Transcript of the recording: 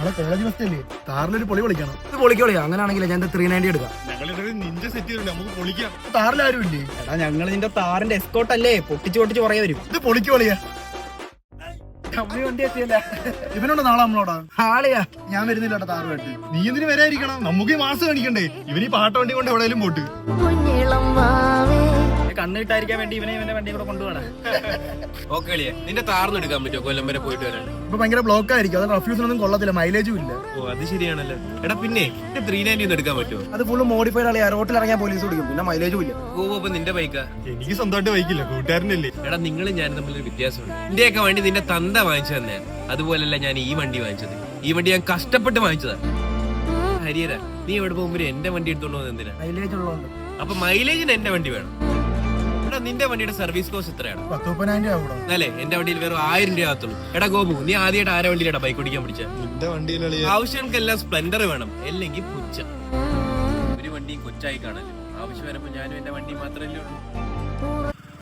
നാളെ college first അല്ലേ, താറിലൊരു പൊളി പൊളിക്കണം. ഇത് പൊളിക്കോളിയാ, അങ്ങനെയാണെങ്കിൽ ഞാൻ 390 എടുക്കാം. നിഞ്ച സെറ്റ് ചെയ്തിട്ടുണ്ട്, നമുക്ക് പൊളിക്കാം. താറിലാരും ഇല്ലേ? എടാ ഞങ്ങൾ നിന്റെ താറിന്റെ എസ്കോട്ട് അല്ലേ, പൊട്ടിച്ച് പുറകെ വരും. ഇത് പൊളിക്കോളിയാ. വണ്ടി എത്തിയല്ല. ഇവനോട് നാളെ നമ്മളോടാ ആളിയാ ഞാൻ വരുന്നില്ല താറുമായിട്ട്. നീ എന്തിനു വരാതിരിക്കണം? നമുക്ക് ഈ മാസം കാണിക്കണ്ടേ? ഇവനീ പാട്ട വണ്ടി കൊണ്ട് എവിടെയെങ്കിലും പോട്ട്. കണ്ണിട്ടായിരിക്കാൻ വേണ്ടി ഇവന്റെ വണ്ടി കൂടെ കൊണ്ടുപോകണം. ഓക്കെ നിന്റെ താർന്ന് എടുക്കാൻ പറ്റുമോ കൊല്ലം വരെ പോയിട്ട് വരാൻ? ഇപ്പൊ ഭയങ്കര ബ്ലോക്ക് ആയിരിക്കും, അത് റഫ്യൂസിനൊന്നും കൊള്ളത്തില്ല, മൈലേജും ഇല്ല. ഓ അത് ശരിയാണല്ലോ. എടാ പിന്നെ 390 ഒന്ന് എടുക്കാൻ പറ്റുമോ? അത് ഫുള്ള് മോഡിഫൈഡ് ആളിയാ, റോട്ടിൽ ഇറങ്ങിയാൽ പോലീസ് പിടിക്കും, പിന്നെ മൈലേജും ഇല്ല. അപ്പൊ നിന്റെ ബൈക്കാ? എനിക്ക് സ്വന്തമായിട്ട് ബൈക്കില്ല, കൂട്ടുകാരനല്ലേ. എടാ നിങ്ങളും ഞാനും തമ്മിലൊരു വ്യത്യാസമുണ്ട്. ഇന്ത്യയൊക്കെ വണ്ടി നിന്റെ തന്ത വാങ്ങിച്ചു തന്നെ, അതുപോലല്ല ഞാൻ ഈ വണ്ടി വാങ്ങിച്ചത്. ഈ വണ്ടി ഞാൻ കഷ്ടപ്പെട്ട് വാങ്ങിച്ചതാ. ഹരിയര നീ എവിടെ പോകുമ്പോ എന്റെ വണ്ടി എടുത്തോണ്ട് പോകുന്നത് എന്തിനാ? മൈലേജ് ഉള്ളതുകൊണ്ട്. അപ്പൊ മൈലേജിന് എന്റെ വണ്ടി വേണം. എടാ നിന്റെ വണ്ടിയുടെ സർവീസ് കോസ്റ്റ് എത്രയാണ്? 10-15 രൂപ. അല്ലേ എന്റെ വണ്ടിയിൽ വെറും 1000 രൂപ ആകത്തുള്ളൂ. എടാ ഗോപു നീ ആദ്യമായിട്ട് ആരെ വണ്ടിയിലാ ബൈക്ക് ഓടിക്കാൻ പിടിച്ച? നിന്റെ വണ്ടിയിലെ ആവശ്യങ്ങൾക്കെല്ലാം സ്പ്ലെൻഡർ വേണം, അല്ലെങ്കിൽ പുച്ച. ഒരു വണ്ടിയും കൊച്ചായി കാണല്ലോ. ആവശ്യം വരുമ്പോ ഞാനും എന്റെ വണ്ടി മാത്രമല്ലേ ഉള്ളൂ.